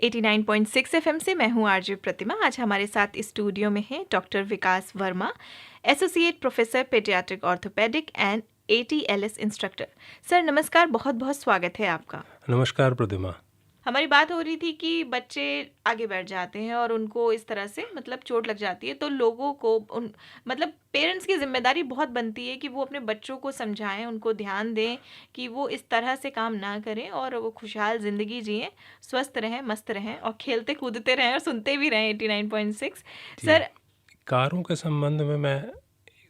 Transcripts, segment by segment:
89.6 FM से मैं हूं आरजे प्रतिमा। आज हमारे साथ स्टूडियो में हैं doctor Vikas Verma, associate professor paediatric orthopaedic and ATLS instructor. Sir नमस्कार, बहुत बहुत स्वागत है आपका। नमस्कार प्रतिमा। हमारी बात हो रही थी कि बच्चे आगे बढ़ जाते हैं और उनको इस तरह से चोट लग जाती है, तो लोगों को पेरेंट्स की जिम्मेदारी बहुत बनती है कि वो अपने बच्चों को समझाएं, उनको ध्यान दें कि वो इस तरह से काम ना करें और वो खुशहाल ज़िंदगी जिएं, स्वस्थ रहें, मस्त रहें और खेलते कूदते रहें और सुनते भी रहें 89.6। जी, सर कारों के संबंध में मैं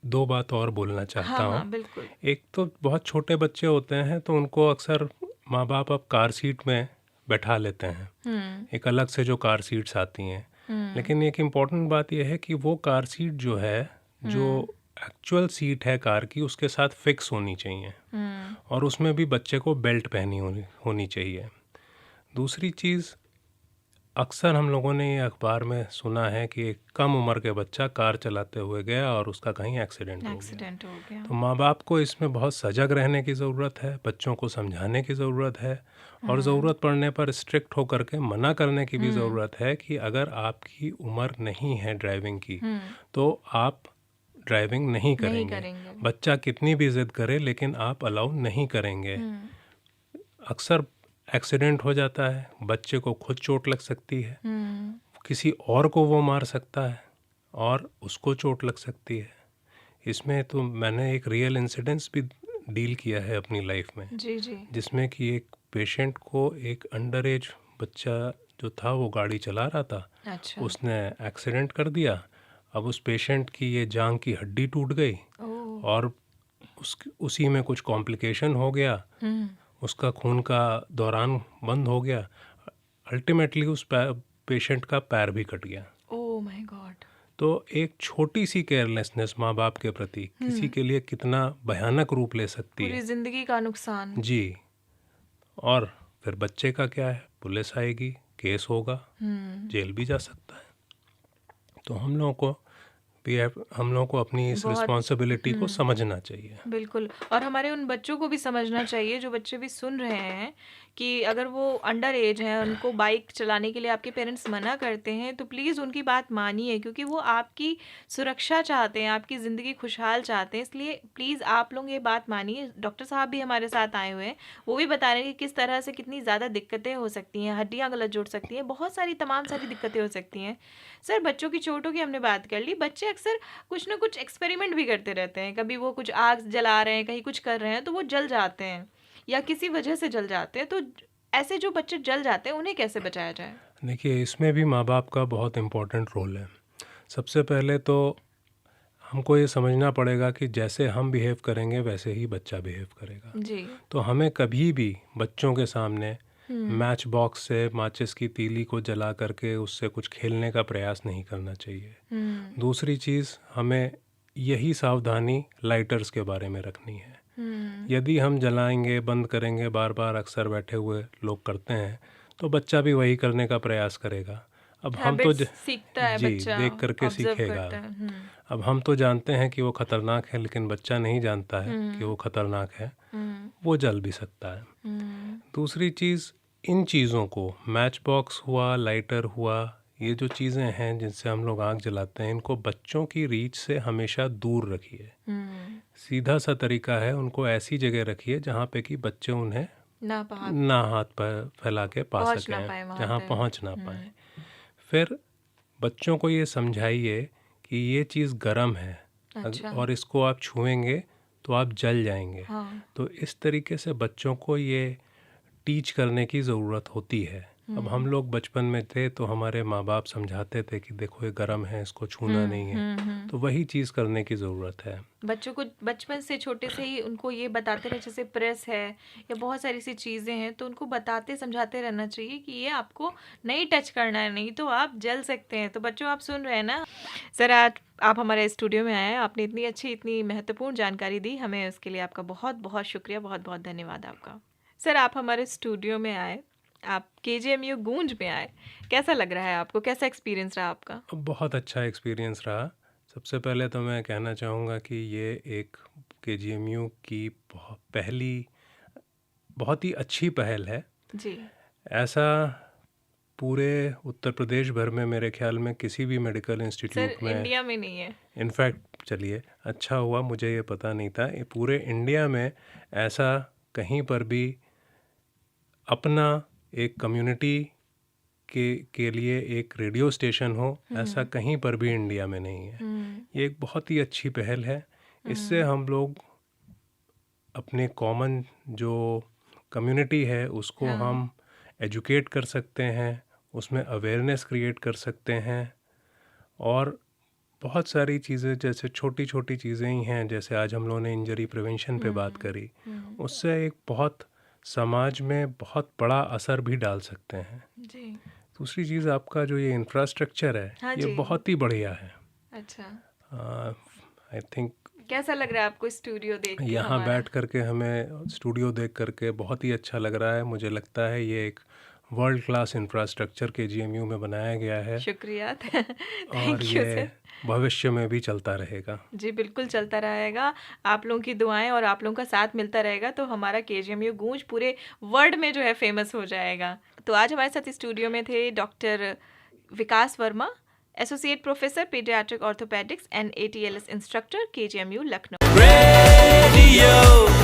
दो बात और बोलना चाहता हाँ हूँ। हाँ बिल्कुल। एक तो बहुत छोटे बच्चे होते हैं तो उनको अक्सर माँ बाप अब कार सीट में बैठा लेते हैं, एक अलग से जो कार सीट्स आती हैं। लेकिन एक इम्पॉर्टेंट बात यह है कि वो कार सीट जो है, जो एक्चुअल सीट है कार की, उसके साथ फिक्स होनी चाहिए और उसमें भी बच्चे को बेल्ट पहनी होनी चाहिए। दूसरी चीज़, अक्सर हम लोगों ने ये अखबार में सुना है कि एक कम उम्र के बच्चा कार चलाते हुए गया और उसका कहीं एक्सीडेंट हो गया। एक्सीडेंट हो गया। तो माँ बाप को इसमें बहुत सजग रहने की ज़रूरत है, बच्चों को समझाने की ज़रूरत है और ज़रूरत पड़ने पर स्ट्रिक्ट होकर के मना करने की भी ज़रूरत है कि अगर आपकी उम्र नहीं है ड्राइविंग की तो आप ड्राइविंग नहीं नहीं करेंगे। करेंगे। बच्चा कितनी भी ज़िद करे लेकिन आप अलाउ नहीं करेंगे। अक्सर एक्सीडेंट हो जाता है, बच्चे को खुद चोट लग सकती है, किसी और को वो मार सकता है और उसको चोट लग सकती है। इसमें तो मैंने एक रियल इंसिडेंस भी डील किया है अपनी लाइफ में, जी जी। जिसमें कि एक पेशेंट को एक अंडर एज बच्चा जो था वो गाड़ी चला रहा था, अच्छा। उसने एक्सीडेंट कर दिया। अब उस पेशेंट की ये जांघ की हड्डी टूट गई ओह। और उसी में कुछ कॉम्प्लिकेशन हो गया, उसका खून का दौरान बंद हो गया। अल्टीमेटली उस पेशेंट का पैर भी कट गया। Oh my God. तो एक छोटी सी केयरलेसनेस माँ बाप के प्रति किसी के लिए कितना भयानक रूप ले सकती पूरी है। जिंदगी का नुकसान। जी। और फिर बच्चे का क्या है, पुलिस आएगी, केस होगा, जेल भी जा सकता है। तो हम लोगों को अपनी इस बहुत रिस्पॉन्सिबिलिटी को समझना चाहिए। बिल्कुल। और हमारे उन बच्चों को भी समझना चाहिए, जो बच्चे भी सुन रहे हैं, कि अगर वो अंडर एज हैं, उनको बाइक चलाने के लिए आपके पेरेंट्स मना करते हैं, तो प्लीज़ उनकी बात मानिए, क्योंकि वो आपकी सुरक्षा चाहते हैं, आपकी ज़िंदगी खुशहाल चाहते हैं। इसलिए प्लीज़ आप लोग ये बात मानिए। डॉक्टर साहब भी हमारे साथ आए हुए हैं, वो भी बता रहे हैं कि किस तरह से कितनी ज़्यादा दिक्कतें हो सकती हैं, हड्डियाँ गलत जुड़ सकती हैं, बहुत सारी तमाम सारी दिक्कतें हो सकती हैं। सर बच्चों की चोटों की हमने बात कर ली। बच्चे अक्सर कुछ ना कुछ एक्सपेरिमेंट भी करते रहते हैं। कभी वो कुछ आग जला रहे हैं, कहीं कुछ कर रहे हैं, तो वो जल जाते हैं या किसी वजह से जल जाते हैं। तो ऐसे जो बच्चे जल जाते हैं, उन्हें कैसे बचाया जाए? देखिए, इसमें भी माँ बाप का बहुत इम्पोर्टेंट रोल है। सबसे पहले तो हमको ये समझना पड़ेगा कि जैसे हम बिहेव करेंगे वैसे ही बच्चा बिहेव करेगा। जी। तो हमें कभी भी बच्चों के सामने मैच बॉक्स से माचिस की तीली को जला करके उससे कुछ खेलने का प्रयास नहीं करना चाहिए। दूसरी चीज़, हमें यही सावधानी लाइटर्स के बारे में रखनी है। यदि हम जलाएंगे, बंद करेंगे, बार बार अक्सर बैठे हुए लोग करते हैं, तो बच्चा भी वही करने का प्रयास करेगा। अब हम तो हैबिट्स सीखता है जी, बच्चा, देख करके ऑब्जर्व सीखेगा। करता है। अब हम तो जानते हैं कि वो ख़तरनाक है, लेकिन बच्चा नहीं जानता है कि वो ख़तरनाक है, वो जल भी सकता है। दूसरी चीज़, इन चीज़ों को, मैच बॉक्स हुआ, लाइटर हुआ, ये जो चीज़ें हैं जिनसे हम लोग आग जलाते हैं, इनको बच्चों की रीच से हमेशा दूर रखिए। सीधा सा तरीका है, उनको ऐसी जगह रखिए जहाँ पे कि बच्चे उन्हें ना हाथ पर फैला के पा पहुंच ना सकें, पाए वहां जहाँ पे। पहुँच ना पाए। फिर बच्चों को ये समझाइए कि ये चीज़ गर्म है अच्छा। और इसको आप छुएंगे तो आप जल जाएंगे। हाँ। तो इस तरीके से बच्चों को ये टीच करने की ज़रूरत होती है। अब हम लोग बचपन में थे तो हमारे माँ बाप समझाते थे कि देखो ये गर्म है, इसको छूना नहीं है। तो वही चीज़ करने की ज़रूरत है। बच्चों को बचपन से, छोटे से ही उनको ये बताते रहे, जैसे प्रेस है या बहुत सारी सी चीज़ें हैं, तो उनको बताते समझाते रहना चाहिए कि ये आपको नहीं टच करना है, नहीं तो आप जल सकते हैं। तो बच्चों, आप सुन रहे हैं ना? सर आज आप हमारे स्टूडियो में आए हैं, आपने इतनी अच्छी, इतनी महत्वपूर्ण जानकारी दी हमें, उसके लिए आपका बहुत बहुत शुक्रिया, बहुत बहुत धन्यवाद आपका। सर आप हमारे स्टूडियो में आए, आप केजीएमयू गूंज में आए, कैसा लग रहा है आपको? कैसा एक्सपीरियंस रहा आपका? बहुत अच्छा एक्सपीरियंस रहा। सबसे पहले तो मैं कहना चाहूँगा कि ये एक केजीएमयू की बहुत ही अच्छी पहल है। जी। ऐसा पूरे उत्तर प्रदेश भर में मेरे ख्याल में किसी भी मेडिकल सर इंस्टीट्यूट में, इंडिया में नहीं है। इनफैक्ट चलिए अच्छा हुआ, मुझे ये पता नहीं था, ये पूरे इंडिया में ऐसा कहीं पर भी अपना एक कम्युनिटी के लिए एक रेडियो स्टेशन हो, ऐसा कहीं पर भी इंडिया में नहीं है। ये एक बहुत ही अच्छी पहल है। इससे हम लोग अपने कॉमन जो कम्युनिटी है उसको हम एजुकेट कर सकते हैं, उसमें अवेयरनेस क्रिएट कर सकते हैं, और बहुत सारी चीज़ें जैसे छोटी छोटी चीज़ें ही हैं, जैसे आज हम लोगों ने इंजरी प्रिवेंशन पे बात करी, उससे एक बहुत समाज में बहुत बड़ा असर भी डाल सकते हैं। जी। दूसरी चीज़, आपका जो ये इंफ्रास्ट्रक्चर है हाँ ये जी। बहुत ही बढ़िया है। अच्छा, आई थिंक कैसा लग रहा है आपको स्टूडियो देख के यहाँ हमारा? बैठ करके, हमें स्टूडियो देख करके बहुत ही अच्छा लग रहा है। मुझे लगता है ये एक वर्ल्ड क्लास इंफ्रास्ट्रक्चर के GMU में बनाया गया है, शुक्रिया। और थैंक यू ये सर। भविष्य में भी चलता रहेगा। जी बिल्कुल चलता रहेगा। आप लोगों की दुआएं और आप लोगों का साथ मिलता रहेगा तो हमारा KGMU गूंज पूरे वर्ल्ड में जो है फेमस हो जाएगा। तो आज हमारे साथ स्टूडियो में थे doctor Vikas Verma, associate professor paediatric orthopaedics and ATLS instructor KGMU Lucknow. Radio